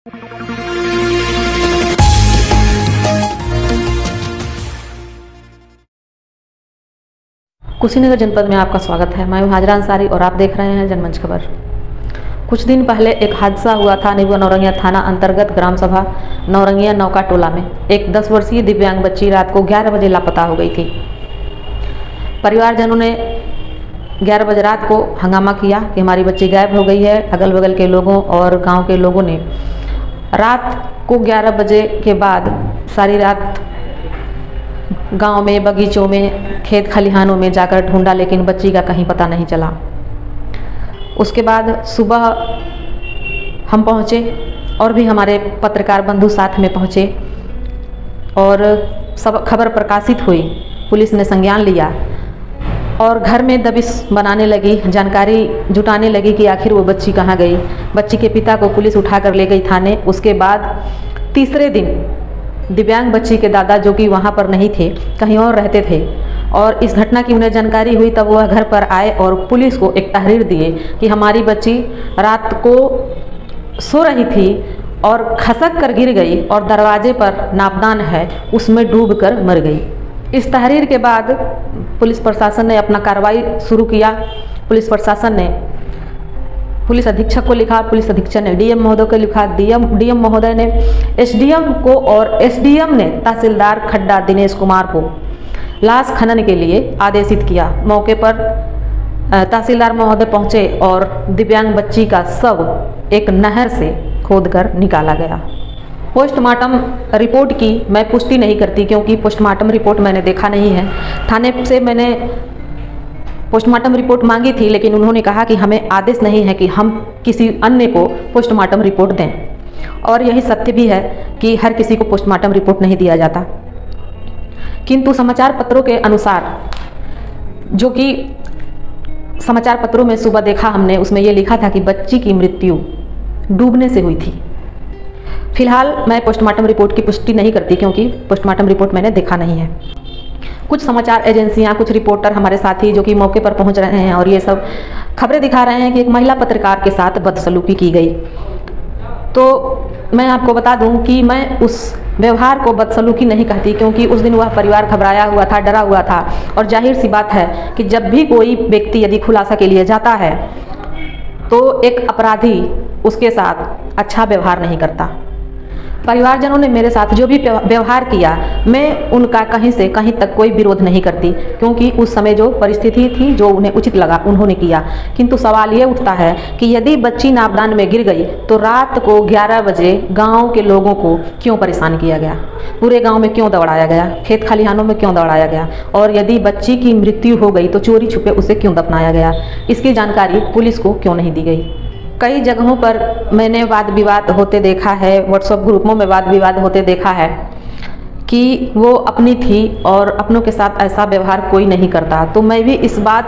कुशीनगर जनपद में आपका स्वागत है। मैं हूं हाजरा अंसारी और आप देख रहे हैं जनमंच खबर। कुछ दिन पहले एक हादसा हुआ था नेबुआ नौरंगिया थाना अंतर्गत ग्राम सभा नौरंगिया नौका टोला में। एक 10 वर्षीय दिव्यांग बच्ची रात को 11 बजे लापता हो गई थी। परिवारजनों ने 11 बजे रात को हंगामा किया कि हमारी बच्ची गायब हो गई है। अगल बगल के लोगों और गांव के लोगों ने रात को 11 बजे के बाद सारी रात गांव में, बगीचों में, खेत खलिहानों में जाकर ढूंढा, लेकिन बच्ची का कहीं पता नहीं चला। उसके बाद सुबह हम पहुँचे और भी हमारे पत्रकार बंधु साथ में पहुँचे और सब खबर प्रकाशित हुई। पुलिस ने संज्ञान लिया और घर में दबिश बनाने लगी, जानकारी जुटाने लगी कि आखिर वो बच्ची कहाँ गई। बच्ची के पिता को पुलिस उठाकर ले गई थाने। उसके बाद तीसरे दिन दिव्यांग बच्ची के दादा, जो कि वहाँ पर नहीं थे, कहीं और रहते थे, और इस घटना की उन्हें जानकारी हुई, तब वह घर पर आए और पुलिस को एक तहरीर दिए कि हमारी बच्ची रात को सो रही थी और खसक कर गिर गई और दरवाजे पर नापदान है उसमें डूबकर मर गई। इस तहरीर के बाद पुलिस प्रशासन ने अपना कार्रवाई शुरू किया। पुलिस प्रशासन ने पुलिस अधीक्षक को लिखा, पुलिस अधीक्षक ने डीएम महोदय को लिखा, डीएम महोदय ने एसडीएम को और एसडीएम ने तहसीलदार खड्डा दिनेश कुमार को लाश खनन के लिए आदेशित किया। मौके पर तहसीलदार महोदय पहुंचे और दिव्यांग बच्ची का शव एक नहर से खोदकर निकाला गया। पोस्टमार्टम रिपोर्ट की मैं पुष्टि नहीं करती, क्योंकि पोस्टमार्टम रिपोर्ट मैंने देखा नहीं है। थाने से मैंने पोस्टमार्टम रिपोर्ट मांगी थी, लेकिन उन्होंने कहा कि हमें आदेश नहीं है कि हम किसी अन्य को पोस्टमार्टम रिपोर्ट दें, और यही सत्य भी है कि हर किसी को पोस्टमार्टम रिपोर्ट नहीं दिया जाता। किंतु समाचार पत्रों के अनुसार, जो कि समाचार पत्रों में सुबह देखा हमने, उसमें यह लिखा था कि बच्ची की मृत्यु डूबने से हुई थी। फिलहाल मैं पोस्टमार्टम रिपोर्ट की पुष्टि नहीं करती, क्योंकि पोस्टमार्टम रिपोर्ट मैंने देखा नहीं है। कुछ समाचार एजेंसियां, कुछ रिपोर्टर हमारे साथी जो कि मौके पर पहुंच रहे हैं और ये सब खबरें दिखा रहे हैं कि एक महिला पत्रकार के साथ बदसलूकी की गई। तो मैं आपको बता दूं कि मैं उस व्यवहार को बदसलूकी नहीं कहती, क्योंकि उस दिन वह परिवार घबराया हुआ था, डरा हुआ था, और जाहिर सी बात है कि जब भी कोई व्यक्ति यदि खुलासा के लिए जाता है तो एक अपराधी उसके साथ अच्छा व्यवहार नहीं करता। परिवारजनों ने मेरे साथ जो भी व्यवहार किया, मैं उनका कहीं से कहीं तक कोई विरोध नहीं करती, क्योंकि उस समय जो परिस्थिति थी, जो उन्हें उचित लगा उन्होंने किया। किंतु सवाल ये उठता है कि यदि बच्ची नापदान में गिर गई तो रात को 11 बजे गांव के लोगों को क्यों परेशान किया गया, पूरे गांव में क्यों दौड़ाया गया, खेत खलिहानों में क्यों दौड़ाया गया, और यदि बच्ची की मृत्यु हो गई तो चोरी छुपे उसे क्यों दफनाया गया, इसकी जानकारी पुलिस को क्यों नहीं दी गई। कई जगहों पर मैंने वाद विवाद होते देखा है, व्हाट्सएप ग्रुपों में वाद विवाद होते देखा है कि वो अपनी थी और अपनों के साथ ऐसा व्यवहार कोई नहीं करता। तो मैं भी इस बात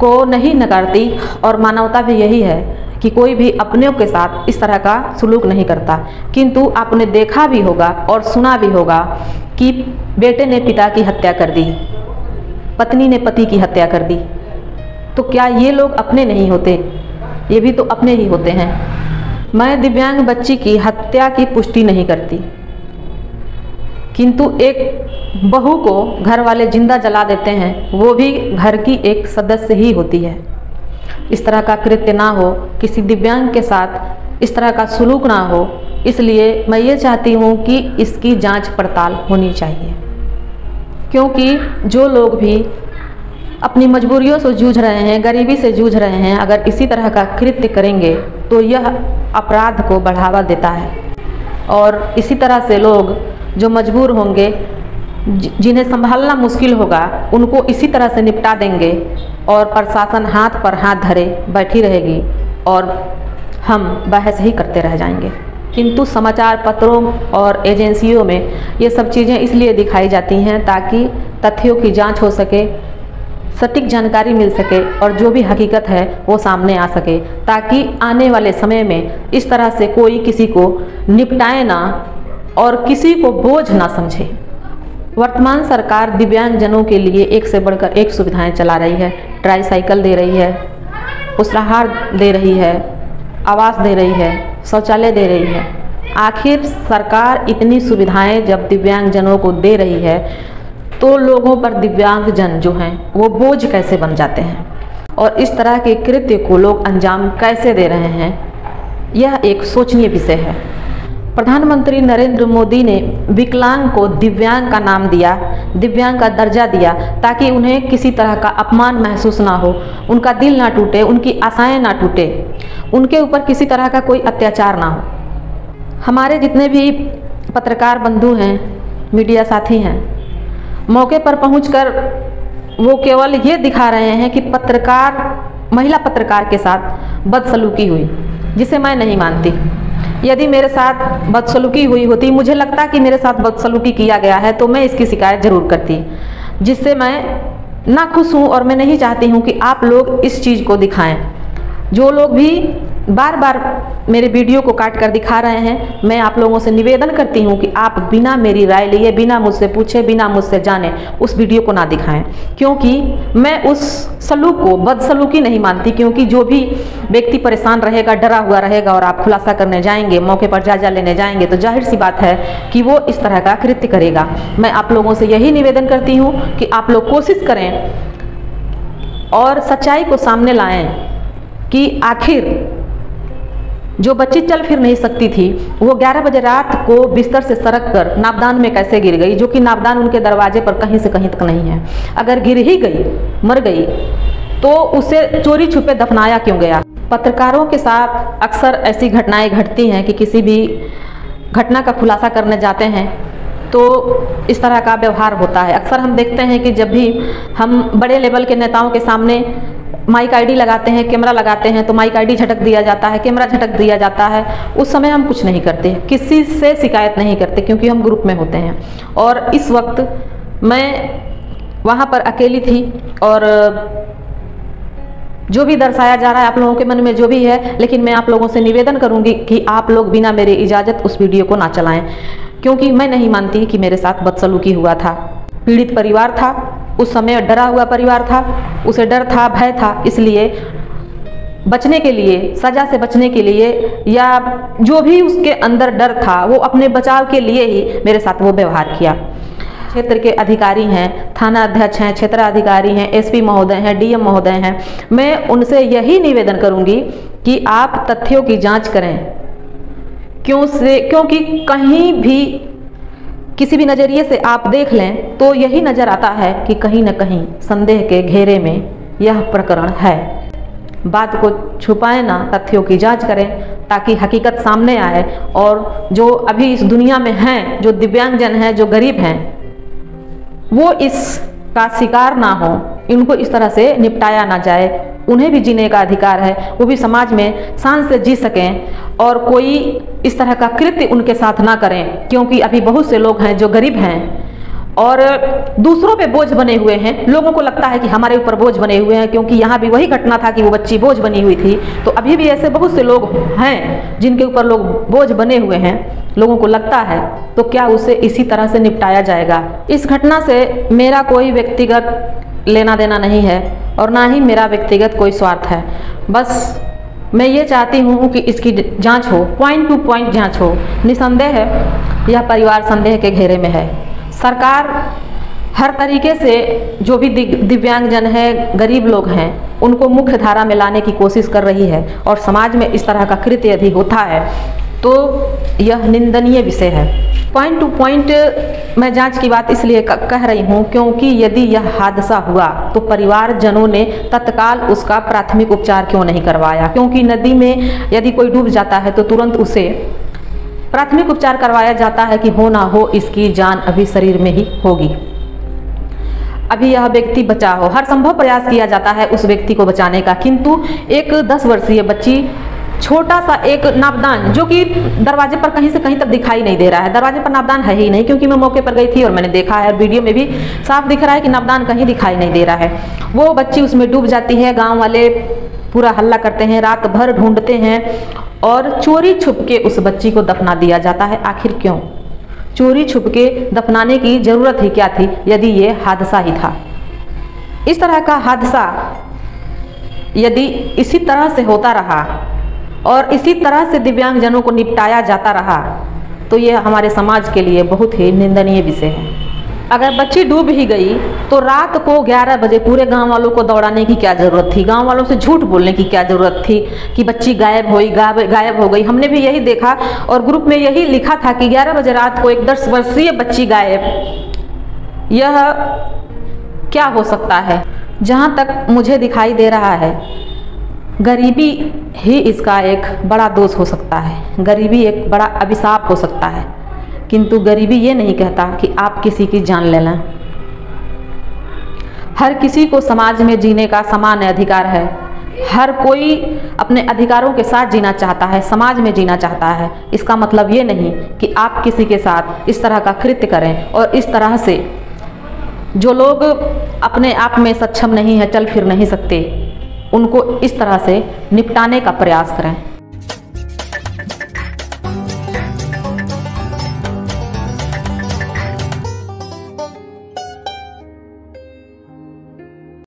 को नहीं नकारती, और मानवता भी यही है कि कोई भी अपनों के साथ इस तरह का सलूक नहीं करता। किंतु आपने देखा भी होगा और सुना भी होगा कि बेटे ने पिता की हत्या कर दी, पत्नी ने पति की हत्या कर दी। तो क्या ये लोग अपने नहीं होते? ये भी तो अपने ही होते हैं। मैं दिव्यांग बच्ची की हत्या की पुष्टि नहीं करती, किंतु एक बहू को घर वाले जिंदा जला देते हैं, वो भी घर की एक सदस्य ही होती है। इस तरह का कृत्य ना हो, किसी दिव्यांग के साथ इस तरह का सलूक ना हो, इसलिए मैं ये चाहती हूँ कि इसकी जांच पड़ताल होनी चाहिए। क्योंकि जो लोग भी अपनी मजबूरियों से जूझ रहे हैं, गरीबी से जूझ रहे हैं, अगर इसी तरह का कृत्य करेंगे तो यह अपराध को बढ़ावा देता है, और इसी तरह से लोग जो मजबूर होंगे, जिन्हें संभालना मुश्किल होगा, उनको इसी तरह से निपटा देंगे, और प्रशासन हाथ पर हाथ धरे बैठी रहेगी और हम बहस ही करते रह जाएंगे। किंतु समाचार पत्रों और एजेंसियों में ये सब चीज़ें इसलिए दिखाई जाती हैं ताकि तथ्यों की जांच हो सके, सटीक जानकारी मिल सके, और जो भी हकीकत है वो सामने आ सके, ताकि आने वाले समय में इस तरह से कोई किसी को निपटाए ना और किसी को बोझ ना समझे। वर्तमान सरकार दिव्यांगजनों के लिए एक से बढ़कर एक सुविधाएं चला रही है। ट्राईसाइकिल दे रही है, पुष्टाहार दे रही है, आवास दे रही है, शौचालय दे रही है। आखिर सरकार इतनी सुविधाएं जब दिव्यांगजनों को दे रही है तो लोगों पर दिव्यांगजन जो हैं वो बोझ कैसे बन जाते हैं और इस तरह के कृत्य को लोग अंजाम कैसे दे रहे हैं, यह एक सोचनीय विषय है। प्रधानमंत्री नरेंद्र मोदी ने विकलांग को दिव्यांग का नाम दिया, दिव्यांग का दर्जा दिया, ताकि उन्हें किसी तरह का अपमान महसूस ना हो, उनका दिल ना टूटे, उनकी आशाएं ना टूटे, उनके ऊपर किसी तरह का कोई अत्याचार ना हो। हमारे जितने भी पत्रकार बंधु हैं, मीडिया साथी हैं, मौके पर पहुंचकर वो केवल ये दिखा रहे हैं कि महिला पत्रकार के साथ बदसलूकी हुई, जिसे मैं नहीं मानती। यदि मेरे साथ बदसलूकी हुई होती, मुझे लगता कि मेरे साथ बदसलूकी किया गया है, तो मैं इसकी शिकायत ज़रूर करती, जिससे मैं नाखुश हूँ और मैं नहीं चाहती हूँ कि आप लोग इस चीज़ को दिखाएं। जो लोग भी बार बार मेरे वीडियो को काट कर दिखा रहे हैं, मैं आप लोगों से निवेदन करती हूं कि आप बिना मेरी राय लिए, बिना मुझसे पूछे, बिना मुझसे जाने उस वीडियो को ना दिखाएं, क्योंकि मैं उस सलूक को बदसलूकी नहीं मानती। क्योंकि जो भी व्यक्ति परेशान रहेगा, डरा हुआ रहेगा और आप खुलासा करने जाएंगे, मौके पर जायजा लेने जाएंगे, तो जाहिर सी बात है कि वो इस तरह का कृत्य करेगा। मैं आप लोगों से यही निवेदन करती हूँ कि आप लोग कोशिश करें और सच्चाई को सामने लाएं कि आखिर जो बच्ची चल फिर नहीं सकती थी, वो 11 बजे रात को बिस्तर से सरक कर नावदान में कैसे गिर गई, जो कि नावदान उनके दरवाजे पर कहीं से कहीं तक नहीं है। अगर गिर ही गई, मर गई, तो उसे चोरी छुपे दफनाया क्यों गया। पत्रकारों के साथ अक्सर ऐसी घटनाएं घटती हैं कि किसी भी घटना का खुलासा करने जाते हैं तो इस तरह का व्यवहार होता है। अक्सर हम देखते हैं कि जब भी हम बड़े लेवल के नेताओं के सामने माइक आईडी लगाते हैं, कैमरा लगाते हैं, तो माइक आईडी झटक दिया जाता है, कैमरा झटक दिया जाता है। उस समय हम कुछ नहीं करते, किसी से शिकायत नहीं करते, क्योंकि हम ग्रुप में होते हैं। और इस वक्त मैं वहाँ पर अकेली थी और जो भी दर्शाया जा रहा है आप लोगों के मन में जो भी है, लेकिन मैं आप लोगों से निवेदन करूँगी कि आप लोग बिना मेरी इजाज़त उस वीडियो को ना चलाएं, क्योंकि मैं नहीं मानती कि मेरे साथ बदसलूकी हुआ था। पीड़ित परिवार था, उस समय डरा हुआ परिवार था, उसे डर था, भय था, इसलिए बचने के लिए, सज़ा से बचने के लिए, या जो भी उसके अंदर डर था, वो अपने बचाव के लिए ही मेरे साथ वो व्यवहार किया। क्षेत्र के अधिकारी हैं, थाना अध्यक्ष हैं, क्षेत्राधिकारी हैं, एसपी महोदय हैं, डीएम महोदय हैं, मैं उनसे यही निवेदन करूंगी कि आप तथ्यों की जांच करें। क्योंकि कहीं भी किसी भी नज़रिए से आप देख लें तो यही नज़र आता है कि कहीं न कहीं संदेह के घेरे में यह प्रकरण है। बात को छुपाएं ना, तथ्यों की जांच करें ताकि हकीकत सामने आए और जो अभी इस दुनिया में हैं, जो दिव्यांगजन हैं, जो गरीब हैं, वो इसका शिकार ना हो, इनको इस तरह से निपटाया ना जाए। उन्हें भी जीने का अधिकार है, वो भी समाज में शान से जी सकें और कोई इस तरह का कृत्य उनके साथ ना करें। क्योंकि अभी बहुत से लोग हैं जो गरीब हैं और दूसरों पे बोझ बने हुए हैं। लोगों को लगता है कि हमारे ऊपर बोझ बने हुए हैं, क्योंकि यहाँ भी वही घटना था कि वो बच्ची बोझ बनी हुई थी। तो अभी भी ऐसे बहुत से लोग हैं जिनके ऊपर लोग बोझ बने हुए हैं, लोगों को लगता है, तो क्या उसे इसी तरह से निपटाया जाएगा। इस घटना से मेरा कोई व्यक्तिगत लेना देना नहीं है और ना ही मेरा व्यक्तिगत कोई स्वार्थ है। बस मैं ये चाहती हूँ कि इसकी जांच हो, पॉइंट टू पॉइंट जांच हो। निसंदेह है यह परिवार संदेह के घेरे में है। सरकार हर तरीके से जो भी दिव्यांगजन है, गरीब लोग हैं, उनको मुख्य धारा में लाने की कोशिश कर रही है और समाज में इस तरह का कृत्य यदि होता है तो यह निंदनीय विषय है। पॉइंट टू पॉइंट मैं जांच की बात इसलिए कह रही हूँ क्योंकि यदि यह हादसा हुआ तो परिवारजनों ने तत्काल उसका प्राथमिक उपचार क्यों नहीं करवाया। क्योंकि नदी में यदि कोई डूब जाता है तो तुरंत उसे प्राथमिक उपचार करवाया जाता है कि हो ना हो इसकी जान अभी शरीर में ही होगी, अभी यह व्यक्ति बचा हो। हर संभव प्रयास किया जाता है उस व्यक्ति को बचाने का, किंतु एक 10 वर्षीय बच्ची, छोटा सा एक नावदान जो कि दरवाजे पर कहीं से कहीं तक दिखाई नहीं दे रहा है, दरवाजे पर नावदान है ही नहीं, क्योंकि मैं मौके पर गई थी और मैंने देखा है, वीडियो में भी साफ दिख रहा है कि नावदान कहीं दिखाई नहीं दे रहा है। वो बच्ची उसमें डूब जाती है, गांव वाले पूरा हल्ला करते हैं, रात भर ढूंढते हैं और चोरी छुप के उस बच्ची को दफना दिया जाता है। आखिर क्यों चोरी छुप के दफनाने की जरूरत ही क्या थी यदि ये हादसा ही था। इस तरह का हादसा यदि इसी तरह से होता रहा और इसी तरह से दिव्यांगजनों को निपटाया जाता रहा तो ये हमारे समाज के लिए बहुत ही निंदनीय विषय है। अगर बच्ची डूब ही गई तो रात को 11 बजे पूरे गांव वालों को दौड़ाने की क्या ज़रूरत थी, गांव वालों से झूठ बोलने की क्या ज़रूरत थी कि बच्ची गायब हो गई। हमने भी यही देखा और ग्रुप में यही लिखा था कि 11 बजे रात को एक 10 वर्षीय बच्ची गायब। यह क्या हो सकता है? जहाँ तक मुझे दिखाई दे रहा है, गरीबी ही इसका एक बड़ा दोष हो सकता है, गरीबी एक बड़ा अभिशाप हो सकता है। किंतु गरीबी ये नहीं कहता कि आप किसी की जान ले लें। हर किसी को समाज में जीने का समान अधिकार है। हर कोई अपने अधिकारों के साथ जीना चाहता है, समाज में जीना चाहता है। इसका मतलब ये नहीं कि आप किसी के साथ इस तरह का कृत्य करें और इस तरह से जो लोग अपने आप में सक्षम नहीं है, चल फिर नहीं सकते, उनको इस तरह से निपटाने का प्रयास करें।